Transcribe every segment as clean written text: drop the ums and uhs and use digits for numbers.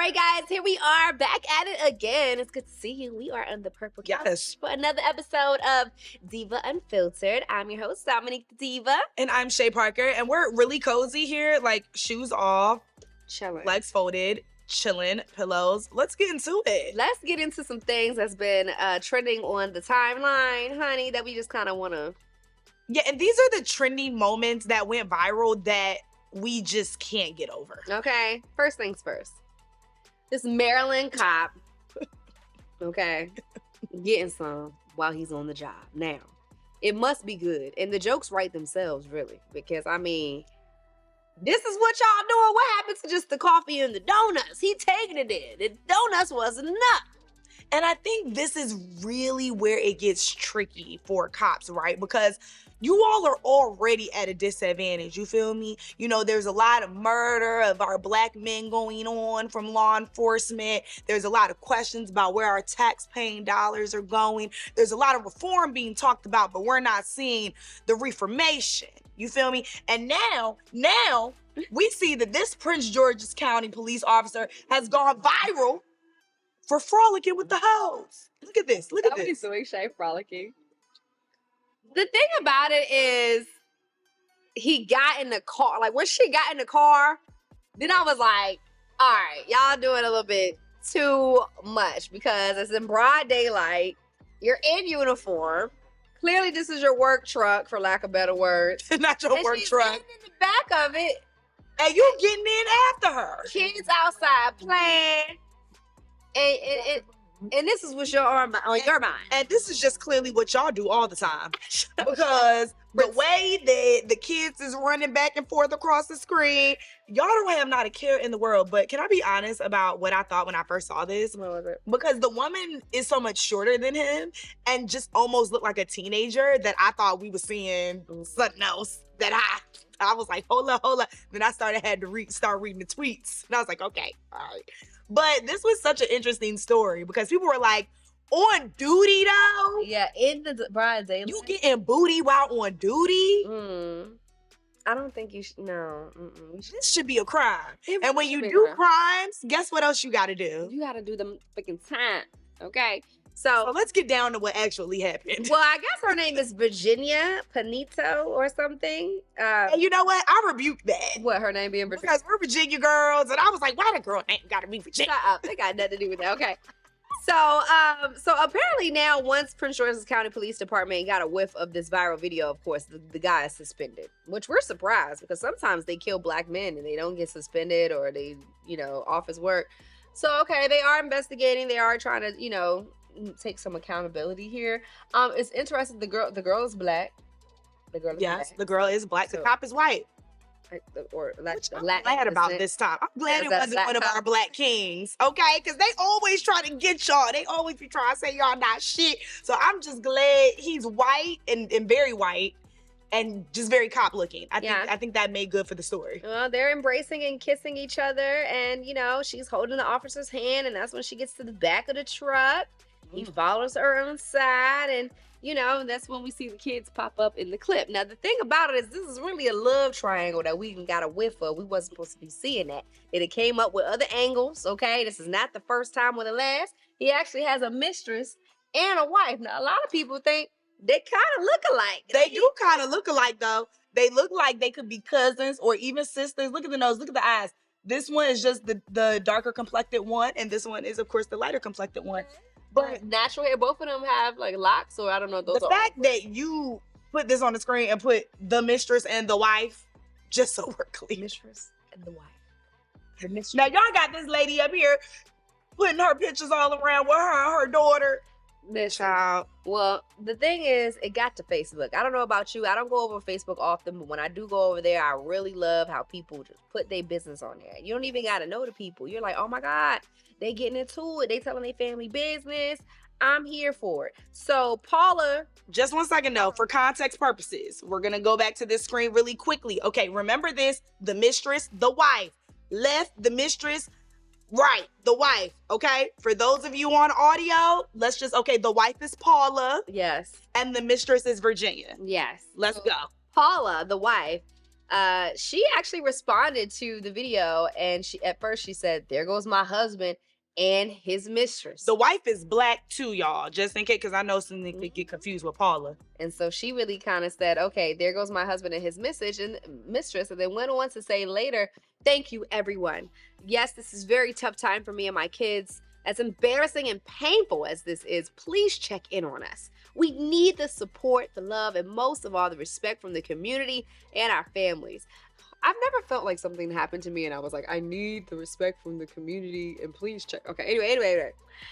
right, guys, here we are back at it again. It's good to see you. We are on the purple couch for another episode of Diva Unfiltered. I'm your host, Dominique the Diva. And I'm Chey Parker, and we're really cozy here, like shoes off, chilling, legs folded, chilling, pillows. Let's get into it. Let's get into some things that's been trending on the timeline, honey, that we just kind of want to... Yeah, and these are the trending moments that went viral that we just can't get over. Okay, first things first. This Maryland cop, okay, getting some while he's on the job. Now, it must be good. And the jokes write themselves, really. Because, I mean, this is what y'all doing. What happened to just the coffee and the donuts? He taking it in. The donuts wasn't enough. And I think this is really where it gets tricky for cops, right? Because you all are already at a disadvantage, you feel me? You know, there's a lot of murder of our black men going on from law enforcement. There's a lot of questions about where our tax-paying dollars are going. There's a lot of reform being talked about, but we're not seeing the reformation, you feel me? And now, we see that this Prince George's County police officer has gone viral for frolicking with the hoes. Look at this, look at this. So Chey frolicking. The thing about it is, he got in the car. Like, when she got in the car, then I was like, all right, y'all doing a little bit too much because it's in broad daylight. You're in uniform. Clearly, this is your work truck, for lack of better words. Not your work truck. And in the back of it. And you getting in after her. Kids outside playing. And this is what's on your mind. And this is just clearly what y'all do all the time. Because the way that the kids is running back and forth across the screen, y'all don't have not a care in the world. But can I be honest about what I thought when I first saw this? What was it? Because the woman is so much shorter than him and just almost looked like a teenager that I thought we were seeing something else that I was like, hold up. Then I start reading the tweets. And I was like, okay, all right. But this was such an interesting story because people were like, on duty though? Yeah, in the broad daylight. You getting booty while on duty? I don't think you should. No. This should be a crime. And when you do crimes, guess what else you got to do? You got to do them freaking time. Okay. So let's get down to what actually happened. Well, I guess her name is Virginia Panito or something. And you know what? I rebuke that. What, her name being Virginia? Because we're Virginia girls, and I was like, why the girl name got to be Virginia? Shut up. They got nothing to do with that. Okay. So apparently now, once Prince George's County Police Department got a whiff of this viral video, of course, the guy is suspended, which we're surprised because sometimes they kill black men and they don't get suspended or they, off his work. So, okay, they are investigating. They are trying to, take some accountability here. It's interesting. The girl is black. The girl is black. So, the cop is white. I'm glad about this time. I'm glad it wasn't one of our black kings, okay? Because they always try to get y'all. They always be trying to say y'all not shit. So I'm just glad he's white and very white and just very cop looking. I think that made good for the story. Well, they're embracing and kissing each other, and she's holding the officer's hand, and that's when she gets to the back of the truck. He follows her on the side, and that's when we see the kids pop up in the clip. Now, the thing about it is this is really a love triangle that we even got a whiff of. We wasn't supposed to be seeing that. It came up with other angles, okay? This is not the first time or the last. He actually has a mistress and a wife. Now, a lot of people think they kind of look alike. They do kind of look alike, though. They look like they could be cousins or even sisters. Look at the nose. Look at the eyes. This one is just the darker complected one, and this one is, of course, the lighter complected one. But natural hair, both of them have like locks, or I don't know. The fact that you put this on the screen and put the mistress and the wife, just so we're clear. Mistress and the wife. Now y'all got this lady up here putting her pictures all around with her and her daughter. This child. Well, the thing is, it got to Facebook. I don't know about you. I don't go over Facebook often, but when I do go over there, I really love how people just put their business on there. You don't even got to know the people. You're like, oh my God, they getting into it. They telling their family business. I'm here for it. So Paula. Just 1 second though, for context purposes, we're going to go back to this screen really quickly. Okay, remember this, the mistress, the wife. Left, the mistress. Right, the wife, okay? For those of you on audio, the wife is Paula. Yes. And the mistress is Virginia. Yes. Let's go. Paula, the wife, She actually responded to the video, and at first she said, "There goes my husband and his mistress." The wife is black too, y'all, just in case, because I know some could get confused with Paula. And so she really kind of said, "Okay, there goes my husband and his mistress," and then went on to say later, "Thank you, everyone. Yes, this is a very tough time for me and my kids. As embarrassing and painful as this is, please check in on us. We need the support, the love, and most of all, the respect from the community and our families." I've never felt like something happened to me and I was like, I need the respect from the community and please check. Okay, anyway.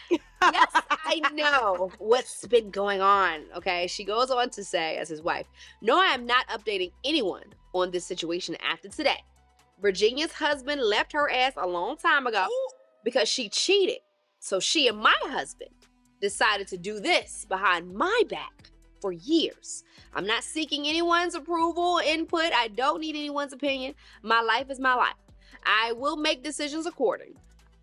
Yes, I know what's been going on, okay? She goes on to say, as his wife, "No, I am not updating anyone on this situation after today. Virginia's husband left her ass a long time ago because she cheated. So she and my husband decided to do this behind my back for years. I'm not seeking anyone's approval, input. I don't need anyone's opinion. My life is my life. I will make decisions according.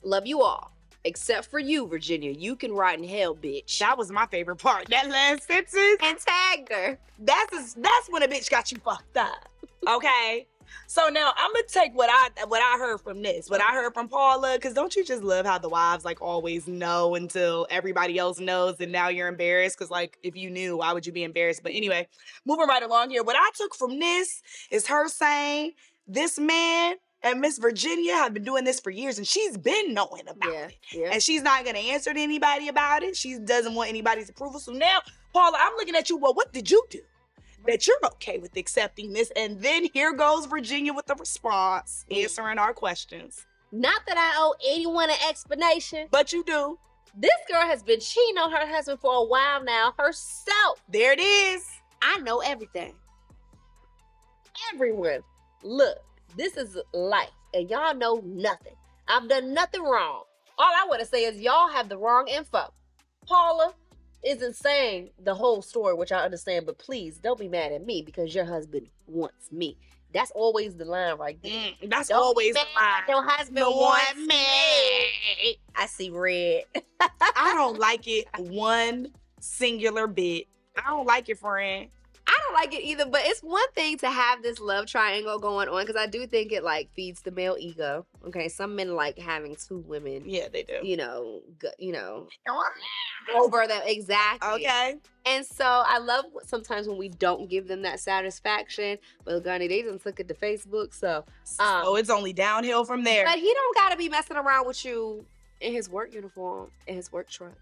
Love you all. Except for you, Virginia. You can rot in hell, bitch." That was my favorite part. That last sentence. And tagged her. That's when a bitch got you fucked up. Okay? So now I'm gonna take what I heard from this, what I heard from Paula, because don't you just love how the wives like always know until everybody else knows, and now you're embarrassed? Because like if you knew, why would you be embarrassed? But anyway, moving right along here, what I took from this is her saying this man and Miss Virginia have been doing this for years, and she's been knowing about it, and she's not gonna answer to anybody about it. She doesn't want anybody's approval. So now, Paula, I'm looking at you. Well, what did you do that you're okay with accepting this? And then here goes Virginia with the response, answering our questions. "Not that I owe anyone an explanation, But you do. this girl has been cheating on her husband for a while now herself. There it is. I know everything. Everyone, look, this is life, and y'all know nothing. I've done nothing wrong. All I want to say is y'all have the wrong info. Paula isn't saying the whole story, which I understand, but please don't be mad at me because your husband wants me." That's always the line right there. That's Don't always be the mad, line. your husband wants me. I see red. I don't like it one singular bit. I don't like it, friend. I don't like it either, but it's one thing to have this love triangle going on, because I do think it like feeds the male ego. Okay, some men like having two women. Yeah, they do. Over them, exactly. Okay. And so I love sometimes when we don't give them that satisfaction. But Gunny, they just took it to Facebook, so it's only downhill from there. But he don't gotta be messing around with you in his work uniform, in his work truck.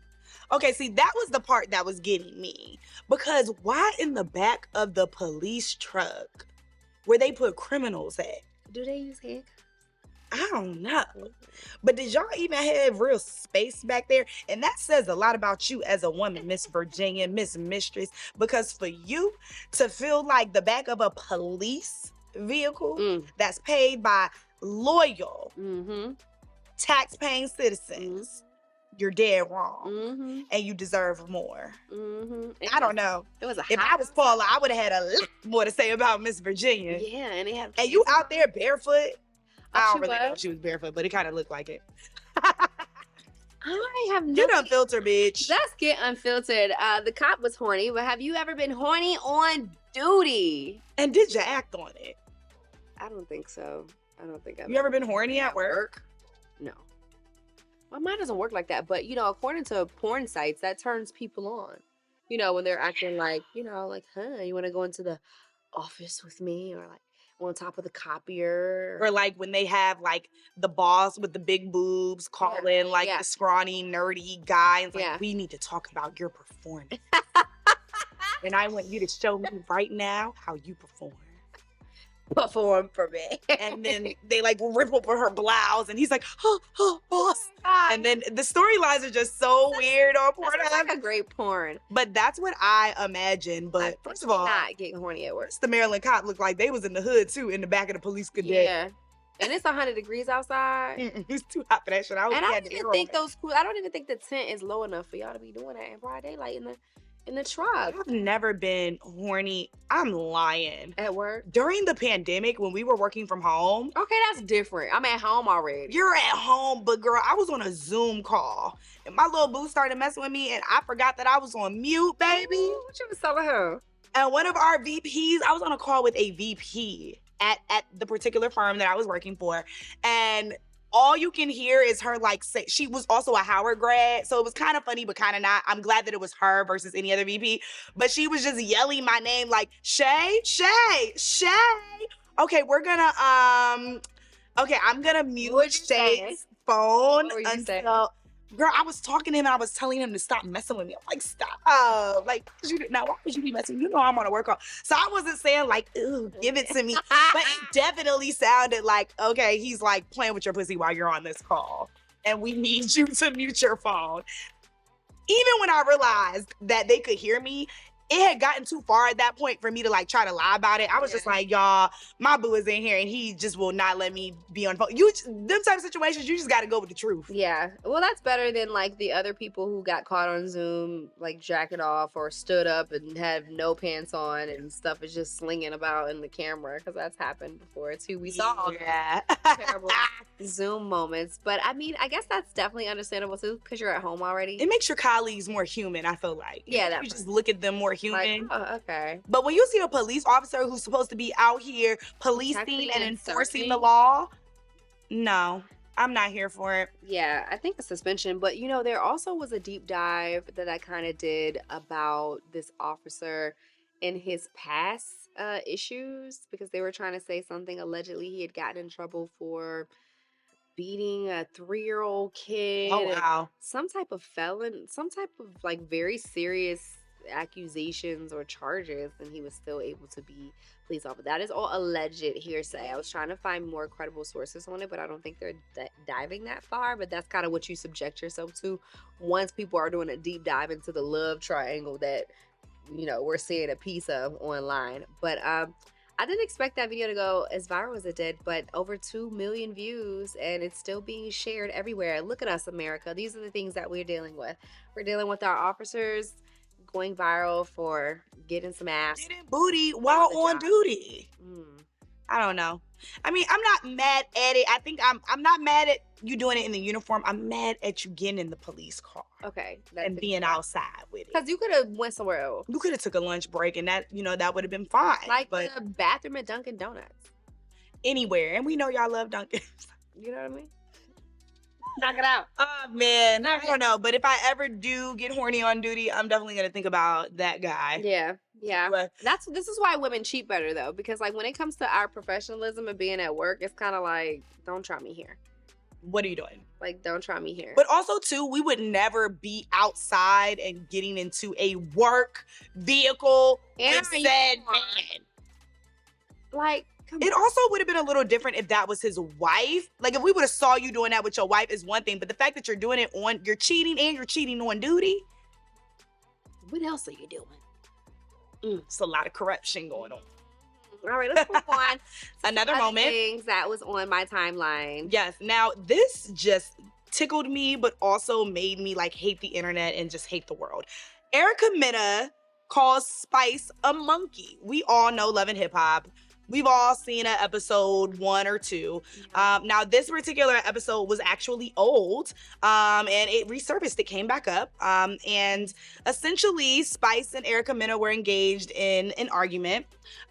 Okay, see, that was the part that was getting me. Because why in the back of the police truck where they put criminals at? Do they use handcuffs? I don't know. But did y'all even have real space back there? And that says a lot about you as a woman, Miss Virginia, Miss Mistress. Because for you to feel like the back of a police vehicle that's paid by loyal, tax-paying citizens, you're dead wrong. And you deserve more. I don't know. If I was Paula, I would have had a lot more to say about Miss Virginia. Yeah, and they have. And you out there barefoot? I don't really know if she was barefoot, but it kind of looked like it. I have no. Get unfiltered, bitch. Let's get unfiltered. The cop was horny, but have you ever been horny on duty? And did you act on it? I don't think so. I don't think I've. You ever been horny at work? No. Well, mine doesn't work like that, but according to porn sites, that turns people on. When they're acting like, like, you want to go into the office with me, or like on top of the copier, or like when they have like the boss with the big boobs calling the scrawny, nerdy guy, and it's like, we need to talk about your performance. And I want you to show me right now how you perform. Perform for me. And then they like rip open her blouse, and he's like, boss. And then the storylines are just so weird on Pornhub. That's like a great porn. But that's what I imagine. But first of all, not getting horny at work. The Maryland cop looked like they was in the hood too, in the back of the police cadet. Yeah. And it's 100 degrees outside. It's too hot for that shit. I don't even think the tent is low enough for y'all to be doing that in broad daylight in the truck. I've never been horny. I'm lying. At work? During the pandemic, when we were working from home. Okay, that's different. I'm at home already. You're at home, but girl, I was on a Zoom call. And my little boo started messing with me, and I forgot that I was on mute, baby. Ooh, what you was telling her? And one of our VPs, I was on a call with a VP. at the particular firm that I was working for. And all you can hear is her like say, she was also a Howard grad, so it was kind of funny but kind of not. I'm glad that it was her versus any other VP, but she was just yelling my name like, Chey. Okay, I'm gonna mute Shay's phone until. Girl, I was talking to him and I was telling him to stop messing with me. I'm like, stop. Like, now why would you be messing? You know I'm on a work call. So I wasn't saying like, ooh, give it to me. But it definitely sounded like, okay, he's like playing with your pussy while you're on this call. And we need you to mute your phone. Even when I realized that they could hear me, it had gotten too far at that point for me to like try to lie about it. I was just like, y'all, my boo is in here and he just will not let me be on phone. Them type of situations, you just got to go with the truth. Yeah. Well, that's better than like the other people who got caught on Zoom, like jacking off or stood up and had no pants on and stuff is just slinging about in the camera, because that's happened before too. We saw all terrible Zoom moments. But I mean, I guess that's definitely understandable too, because you're at home already. It makes your colleagues more human, I feel like. Yeah, you just look at them more human. Like, oh, okay. But when you see a police officer who's supposed to be out here policing and enforcing the law, no, I'm not here for it. Yeah, I think a suspension. But, you know, there also was a deep dive that I kind of did about this officer and his past issues, because they were trying to say something. Allegedly, he had gotten in trouble for beating a 3-year-old kid. Oh, wow. Some type of felon, some type of like very serious accusations or charges, and he was still able to be police officer. That is all alleged hearsay. I was trying to find more credible sources on it, but I don't think they're diving that far. But that's kind of what you subject yourself to once people are doing a deep dive into the love triangle that, you know, we're seeing a piece of online. But I didn't expect that video to go as viral as it did, but over 2 million views, and it's still being shared everywhere. Look at us, America. These are the things that we're dealing with. We're dealing with our officers going viral for getting some ass. Getting booty while on duty. I don't know. I mean, I'm not mad at it. I think I'm not mad at you doing it in the uniform. I'm mad at you getting in the police car. Okay. And being outside with it. Because you could have went somewhere else. You could have took a lunch break and that, you know, that would have been fine. Like the bathroom at Dunkin' Donuts. Anywhere. And we know y'all love Dunkin'. You know what I mean? Knock it out. Oh, man. I don't know. But if I ever do get horny on duty, I'm definitely going to think about that guy. Yeah. Yeah. But this is why women cheat better, though. Because, like, when it comes to our professionalism and being at work, it's kind of like, don't try me here. What are you doing? Like, don't try me here. But also, too, we would never be outside and getting into a work vehicle with said man. Like, it also would have been a little different if that was his wife. Like, if we would have saw you doing that with your wife is one thing, but the fact that you're doing it on, you're cheating and you're cheating on duty. What else are you doing? It's a lot of corruption going on. All right, let's move on. Another moment. Things that was on my timeline. Yes. Now, this just tickled me, but also made me like hate the internet and just hate the world. Erica Mena calls Spice a monkey. We all know Love and Hip Hop. We've all seen an episode 1 or 2. Now, this particular episode was actually old, and it resurfaced. It came back up. And essentially, Spice and Erica Mena were engaged in an argument.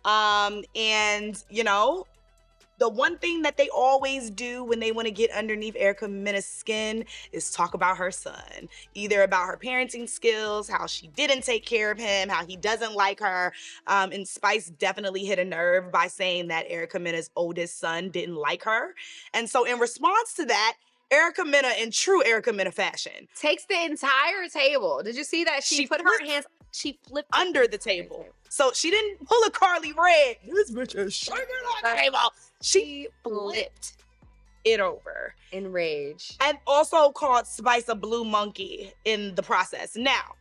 And, you know, the one thing that they always do when they want to get underneath Erica Mena's skin is talk about her son. Either about her parenting skills, how she didn't take care of him, how he doesn't like her. And Spice definitely hit a nerve by saying that Erica Mena's oldest son didn't like her. And so in response to that, Erica Mena, in true Erica Mena fashion, takes the entire table. Did you see that? She put her hands, she flipped under the table. So she didn't pull a Carly Red. This bitch is shaking on the table. She flipped it over. In rage. And also called Spice a blue monkey in the process. Now,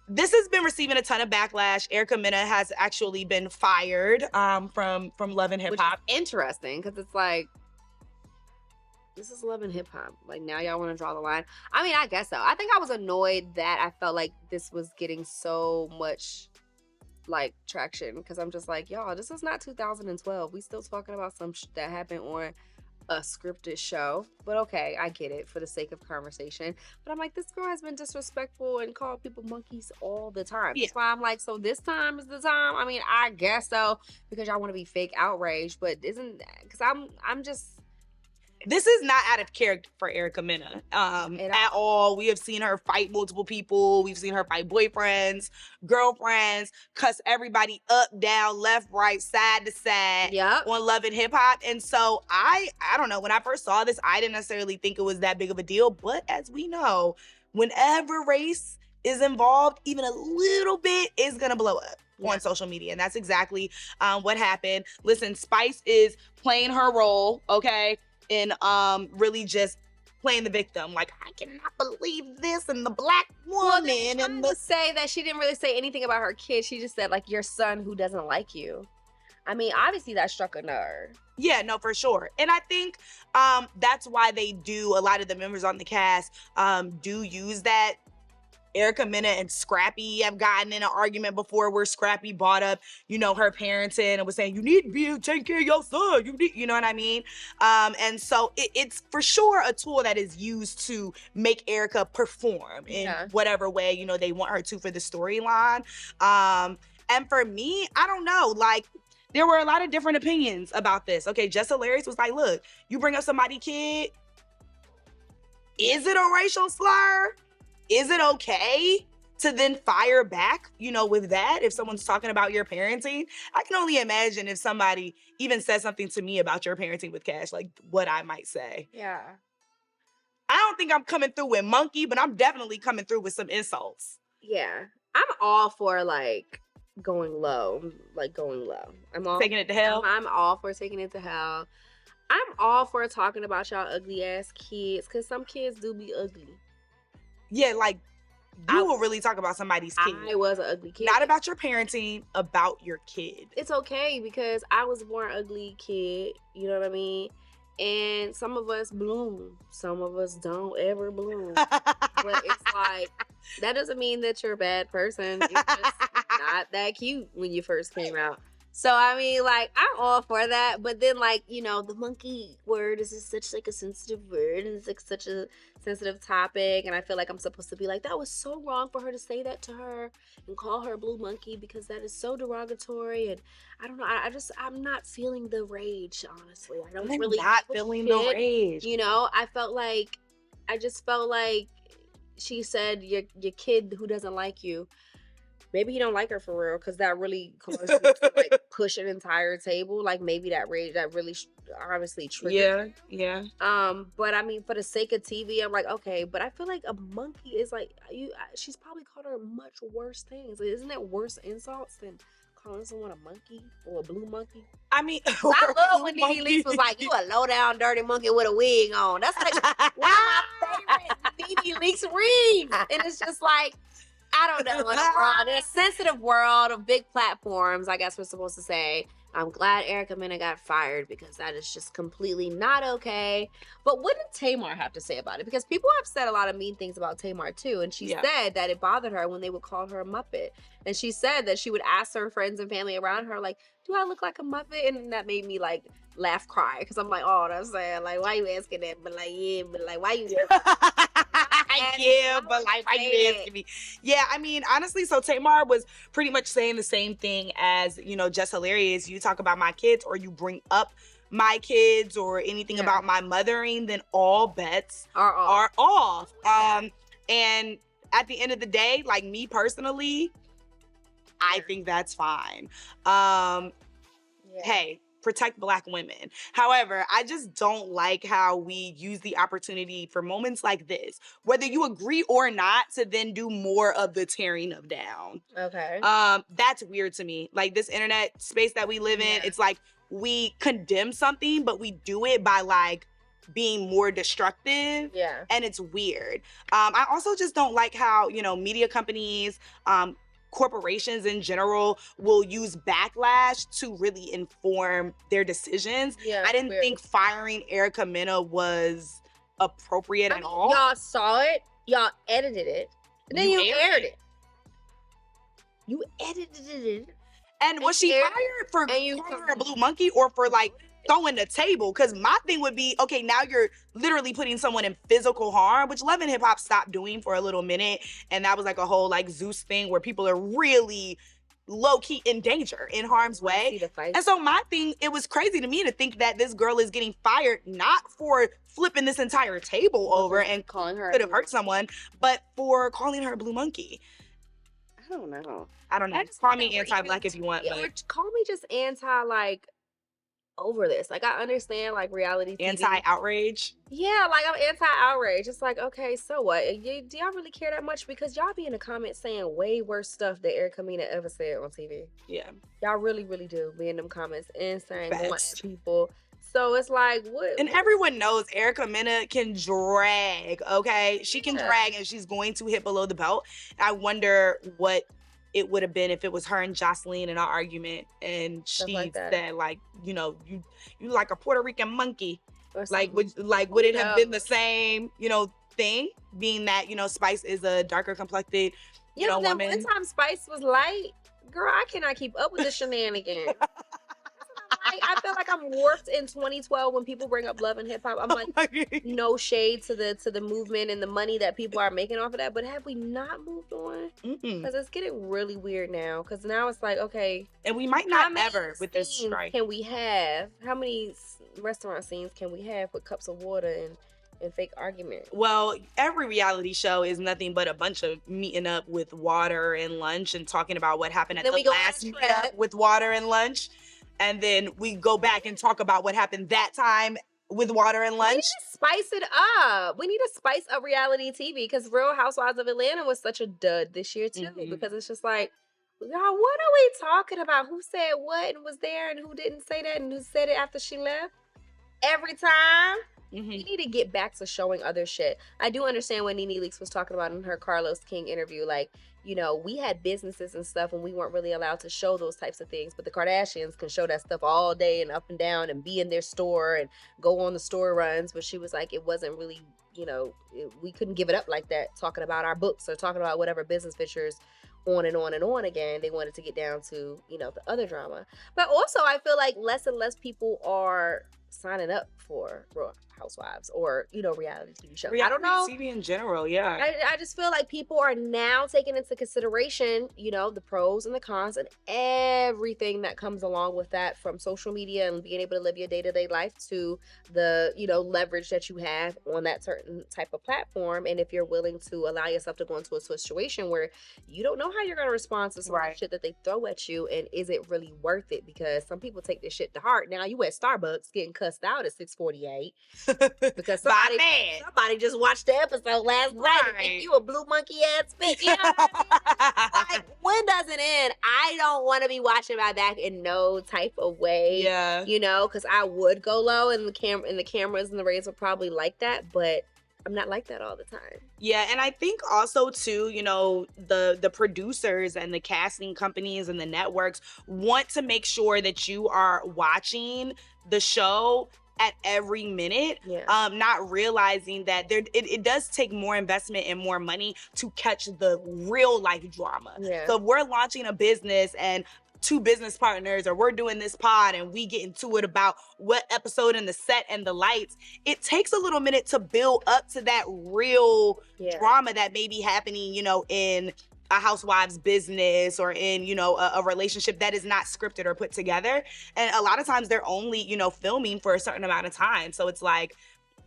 this has been receiving a ton of backlash. Erica Mena has actually been fired from Love and Hip Hop. Which is interesting, because it's like, this is Love and Hip Hop. Like, now y'all want to draw the line? I mean, I guess so. I think I was annoyed that I felt like this was getting so much like traction, because I'm just like, y'all, this is not 2012. We still talking about some that happened on a scripted show. But okay, I get it for the sake of conversation. But I'm like, this girl has been disrespectful and called people monkeys all the time. Yeah. That's why I'm like, so this time is the time? I mean, I guess so, because y'all want to be fake outraged, but because I'm just... This is not out of character for Erica Mena at all. We have seen her fight multiple people. We've seen her fight boyfriends, girlfriends, cuss everybody up, down, left, right, side to side on Love and Hip Hop. And so I don't know. When I first saw this, I didn't necessarily think it was that big of a deal. But as we know, whenever race is involved, even a little bit is going to blow up on social media. And that's exactly what happened. Listen, Spice is playing her role, okay? And really just playing the victim. Like, I cannot believe this, and the black woman. And to say that she didn't really say anything about her kid. She just said, like, your son who doesn't like you. I mean, obviously that struck a nerve. Yeah, no, for sure. And I think that's why they do, a lot of the members on the cast do use that. Erica Mena and Scrappy have gotten in an argument before where Scrappy brought up, you know, her parenting and was saying, you need to be taking care of your son. You know what I mean? And so it's for sure a tool that is used to make Erica perform in whatever way, you know, they want her to for the storyline. And for me, I don't know, like, there were a lot of different opinions about this. Okay, Just Hilarious was like, look, you bring up somebody's kid, is it a racial slur? Is it okay to then fire back, you know, with that? If someone's talking about your parenting, I can only imagine if somebody even said something to me about your parenting with Cash, like what I might say. Yeah. I don't think I'm coming through with monkey, but I'm definitely coming through with some insults. Yeah. I'm all for, like, going low. I'm all taking it to hell. I'm all for taking it to hell. I'm all for talking about y'all ugly ass kids, because some kids do be ugly. Yeah, like, you will really talk about somebody's kid. I was an ugly kid. Not about your parenting, about your kid. It's okay, because I was a born ugly kid, you know what I mean? And some of us bloom. Some of us don't ever bloom. But it's like, that doesn't mean that you're a bad person. You're just not that cute when you first came out. So, I mean, like, I'm all for that. But then, like, you know, the monkey word is just such, like, a sensitive word. And it's, like, such a sensitive topic. And I feel like I'm supposed to be like, that was so wrong for her to say that to her and call her blue monkey, because that is so derogatory. And I don't know. I'm not feeling the rage, honestly. I'm not feeling the rage. You know, I just felt like she said, your kid who doesn't like you. Maybe he don't like her for real, because that really caused him to, like, push an entire table. Like, maybe that rage, that really obviously triggered. Yeah. But I mean, for the sake of TV, I'm like, okay. But I feel like a monkey is like, she's probably called her much worse things. Like, isn't that worse insults than calling someone a monkey or a blue monkey? I mean, I love when Nene Leakes was like, you a low down dirty monkey with a wig on. That's like one of my favorite Nene Leakes reads. And it's just like, I don't know. In a sensitive world of big platforms, I guess we're supposed to say, I'm glad Erica Mena got fired, because that is just completely not okay. But what did Tamar have to say about it? Because people have said a lot of mean things about Tamar too. And she said that it bothered her when they would call her a Muppet. And she said that she would ask her friends and family around her, like, do I look like a Muppet? And that made me, like, laugh, cry. Because I'm like, oh, that's sad. Like, why you asking that? But like, yeah, but like, why you... Yeah, but like, why you asking me? Yeah, I mean, honestly, so Tamar was pretty much saying the same thing as, you know, Just Hilarious. You talk about my kids, or you bring up my kids, or anything about my mothering, then all bets are off. And at the end of the day, like, me personally, I think that's fine. Hey, protect Black women. However, I just don't like how we use the opportunity for moments like this, whether you agree or not, to then do more of the tearing of down. Okay. That's weird to me. Like, this internet space that we live in, it's like we condemn something, but we do it by, like, being more destructive. Yeah. And it's weird. I also just don't like how, you know, media companies, corporations in general will use backlash to really inform their decisions. I didn't think firing Erica Mena was appropriate at all. Y'all saw it, y'all edited it, and then you aired it. You edited it. And was she fired for calling her a blue monkey, or for, like, throwing the table. Because my thing would be, okay, now you're literally putting someone in physical harm, which Love and Hip Hop stopped doing for a little minute. And that was like a whole like Zeus thing where people are really low-key in danger, in harm's way. And so my thing, it was crazy to me to think that this girl is getting fired not for flipping this entire table over and calling her could have hurt someone, but for calling her a blue monkey. I don't know. Call me anti-black if you want, Or but call me just anti, like, over this. Like, I understand, like, reality TV. Anti-outrage? Yeah, like, I'm anti-outrage. It's like, okay, so what? Do y'all really care that much? Because y'all be in the comments saying way worse stuff than Erica Mena ever said on TV. Yeah. Y'all really, really do be in them comments insane, going at people. So it's like, what? And everyone knows Erica Mena can drag, okay? She can drag, and she's going to hit below the belt. I wonder what it would have been if it was her and Jocelyn in an argument, and she said, like, you know, you like a Puerto Rican monkey. Like, would it have been the same, you know, thing? Being that, you know, Spice is a darker complected, you know, woman. One time Spice was light, girl, I cannot keep up with the shenanigans. I feel like I'm warped in 2012 when people bring up Love and Hip Hop. I'm like, no shade to the movement and the money that people are making off of that, but have we not moved on? Because it's getting really weird now. Because now it's like, okay, and we might not ever with this strike. Can we have how many restaurant scenes can we have with cups of water and fake argument? Well, every reality show is nothing but a bunch of meeting up with water and lunch and talking about what happened at the last meetup with water and lunch. And then we go back and talk about what happened that time with water and lunch. We need to spice it up. We need to spice up reality TV because Real Housewives of Atlanta was such a dud this year too. Because it's just like, y'all, what are we talking about? Who said what and was there and who didn't say that and who said it after she left? Every time. We need to get back to showing other shit. I do understand what Nene Leakes was talking about in her Carlos King interview. Like, you know, we had businesses and stuff and we weren't really allowed to show those types of things. But the Kardashians can show that stuff all day and up and down and be in their store and go on the store runs. But she was like, it wasn't really, you know, we couldn't give it up like that, talking about our books or talking about whatever business ventures on and on and on again. They wanted to get down to, you know, the other drama. But also I feel like less and less people are signing up for Real Housewives or, you know, reality TV shows. I don't know. TV in general, yeah. I just feel like people are now taking into consideration, you know, the pros and the cons and everything that comes along with that, from social media and being able to live your day-to-day life to the, you know, leverage that you have on that certain type of platform. And if you're willing to allow yourself to go into a situation where you don't know how you're going to respond to some of the shit that they throw at you, and is it really worth it? Because some people take this shit to heart. Now you at Starbucks getting cussed out at 6:48 because somebody just watched the episode last night and think you a blue monkey ass bitch. You know what I mean? Like, when does it end? I don't want to be watching my back in no type of way. Yeah. You know, because I would go low and the cameras and the rays would probably like that, but I'm not like that all the time. Yeah, and I think also too, you know, the producers and the casting companies and the networks want to make sure that you are watching the show at every minute, not realizing that it does take more investment and more money to catch the real life drama. So if we're launching a business and two business partners, or we're doing this pod and we get into it about what episode and the set and the lights, it takes a little minute to build up to that real drama that may be happening, you know, in a housewives business or in, you know, a relationship that is not scripted or put together. And a lot of times they're only, you know, filming for a certain amount of time. So it's like,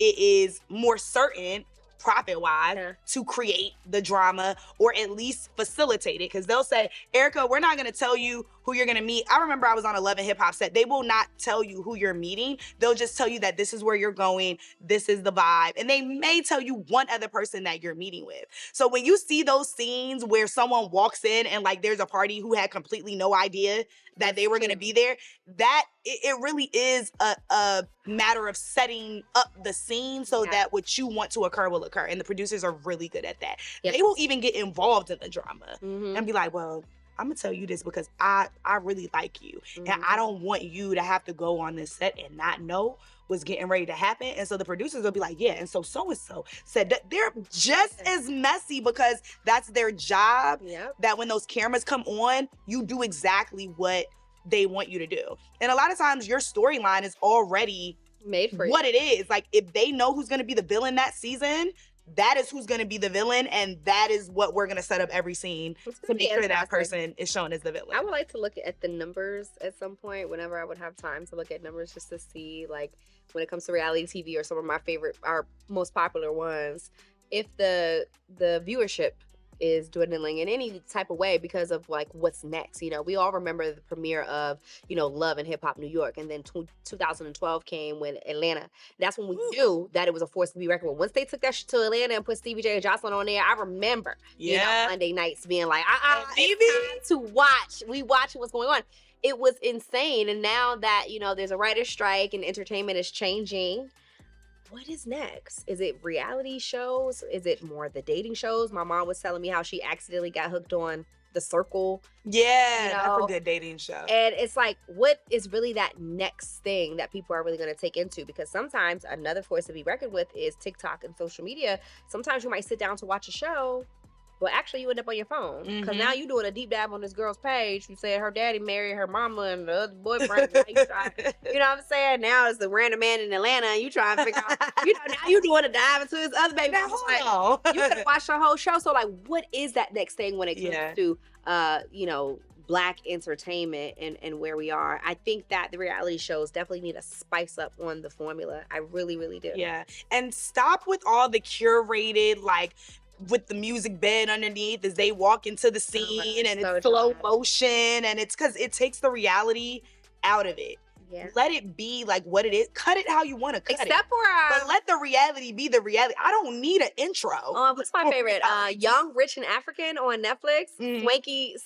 it is more certain profit-wise to create the drama or at least facilitate it, because they'll say, Erica, we're not going to tell you who you're going to meet. I remember I was on a Love and Hip Hop set. They will not tell you who you're meeting. They'll just tell you that this is where you're going, this is the vibe, and they may tell you one other person that you're meeting with. So when you see those scenes where someone walks in and like there's a party who had completely no idea that they were going to be there, that it really is a matter of setting up the scene so that what you want to occur will occur. And the producers are really good at that. They will even get involved in the drama and be like, well, I'm gonna tell you this because I really like you, and I don't want you to have to go on this set and not know what's getting ready to happen. And so the producers will be like, yeah, and so said that. They're just as messy because that's their job. That when those cameras come on, you do exactly what they want you to do. And a lot of times your storyline is already made for what it is. Like, if they know who's going to be the villain that season, that is who's going to be the villain, and that is what we're going to set up every scene to make sure that person is shown as the villain. I would like to look at the numbers at some point whenever I would have time to look at numbers, just to see, like, when it comes to reality TV or some of my favorite, our most popular ones, if the viewership is dwindling in any type of way because of, like, what's next. You know, we all remember the premiere of, you know, Love and Hip Hop New York, and then 2012 came with Atlanta. That's when we knew that it was a force to be reckoned with. Once they took that shit to Atlanta and put Stevie J and Jocelyn on there, I remember, you know, Monday nights being like, it's time to watch. We watching what's going on. It was insane. And now that, you know, there's a writer's strike and entertainment is changing, what is next? Is it reality shows? Is it more the dating shows? My mom was telling me how she accidentally got hooked on The Circle. Yeah, that's a good dating show. And it's like, what is really that next thing that people are really going to take into? Because sometimes another force to be reckoned with is TikTok and social media. Sometimes you might sit down to watch a show, but actually you end up on your phone. Because now you're doing a deep dive on this girl's page. You said her daddy married her mama and the other boyfriend. You know what I'm saying? Now it's the random man in Atlanta, and you trying to figure out, you know, now you doing a dive into his other baby. Like, you could have watched the whole show. So, like, what is that next thing when it comes to, you know, Black entertainment and where we are? I think that the reality shows definitely need to spice up on the formula. I really, really do. Yeah. And stop with all the curated, like, with the music bed underneath as they walk into the scene, and it's slow motion, and it's because it takes the reality out of it. Yeah. Let it be like what it is. Cut it how you want to cut it. Except for but let the reality be the reality. I don't need an intro. What's my favorite? Young, Rich, and African on Netflix.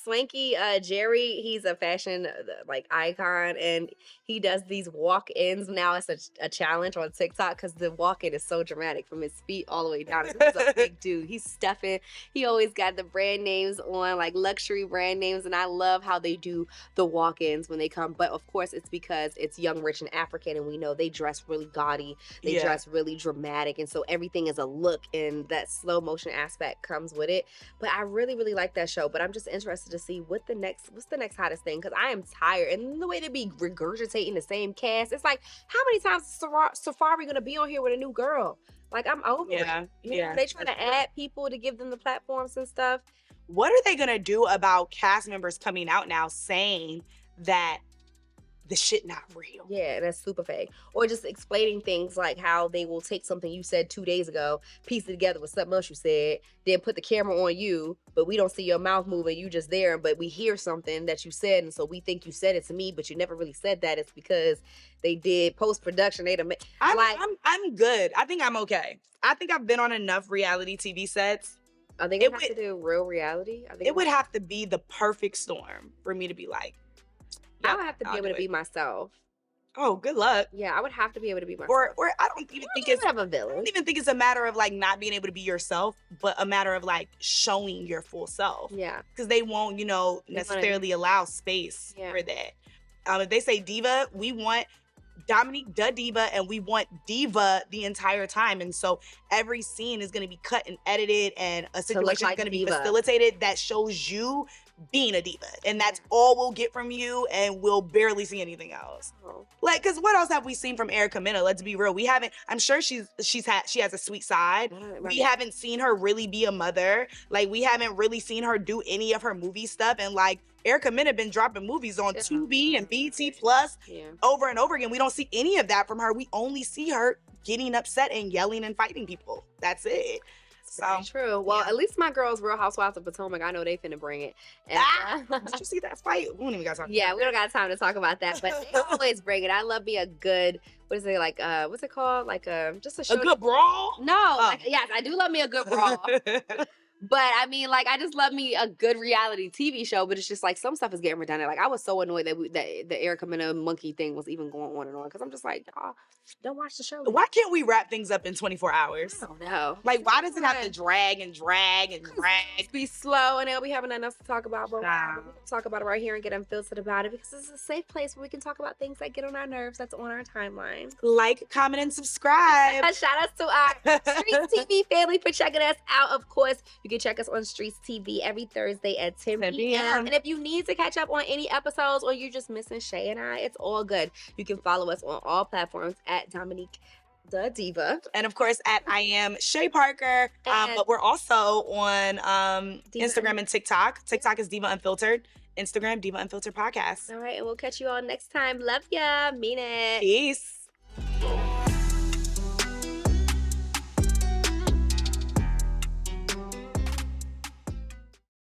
Swanky Jerry. He's a fashion like icon, and he does these walk-ins. Now it's a challenge on TikTok because the walk-in is so dramatic from his feet all the way down. He's a big dude. He's stuffing. He always got the brand names on, like luxury brand names, and I love how they do the walk-ins when they come. But of course, it's because it's Young, Rich, and African, and we know they dress really gaudy. They dress really dramatic, and so everything is a look, and that slow motion aspect comes with it. But I really, really like that show. But I'm just interested to see what's the next hottest thing, because I am tired. And the way they be regurgitating the same cast, it's like, how many times is Safari gonna be on here with a new girl? Like, I'm over it. You know, they trying to add people to give them the platforms and stuff. What are they gonna do about cast members coming out now saying that the shit not real? Yeah, that's super fake. Or just explaining things like how they will take something you said 2 days ago, piece it together with something else you said, then put the camera on you, but we don't see your mouth moving, you just there, but we hear something that you said, and so we think you said it to me, but you never really said that. It's because they did post-production. I'm good. I think I'm okay. I think I've been on enough reality TV sets. I think it would have to do real reality. I think it would have to be the perfect storm for me to be like, I would have to be able to be myself. Oh, good luck. Yeah, I would have to be able to be myself. Or I don't even think it's a villain. I don't even think it's a matter of like not being able to be yourself, but a matter of like showing your full self. Yeah. Because they won't, you know, necessarily allow space for that. If they say diva, we want Dominique the Diva, and we want diva the entire time. And so every scene is going to be cut and edited, and a situation is going to be facilitated that shows you being a diva, and that's all we'll get from you, and we'll barely see anything else. Like, because what else have we seen from Erica Mena? Let's be real, we haven't. I'm sure she has a sweet side. We haven't seen her really be a mother. Like, we haven't really seen her do any of her movie stuff, and like Erica Mena been dropping movies on Tubi and BET Plus over and over again. We don't see any of that from her. We only see her getting upset and yelling and fighting people. That's it. So true. Well, at least my girls, Real Housewives of Potomac, I know they finna bring it. And, did you see that fight? We don't even got time. Yeah, we don't got time to talk about that, but they always bring it. I love me a good, what is it, like, what's it called? Like, just a show. A good brawl? No, yes, I do love me a good brawl. But I mean, like, I just love me a good reality TV show, but it's just like some stuff is getting redundant. Like, I was so annoyed that the Erica Mena monkey thing was even going on and on, because I'm just like, y'all don't watch the show. Why can't we wrap things up in 24 hours? I don't know. Like, why does it have to drag and drag and drag? Be slow, and they'll be having nothing else to talk about. But we're going to talk about it right here and get unfiltered about it, because it's a safe place where we can talk about things that get on our nerves, that's on our timeline. Like, comment, and subscribe. Shout out to our StreetzTV family for checking us out. Of course, you You can check us on StreetzTV every Thursday at 10 10 p.m. p.m. And if you need to catch up on any episodes or you're just missing Shay and I, it's all good. You can follow us on all platforms at Dominique the Diva. And of course, at I am Shay Parker. But we're also on Instagram and TikTok. TikTok is Diva Unfiltered. Instagram, Diva Unfiltered Podcast. All right, and we'll catch you all next time. Love ya. Mean it. Peace.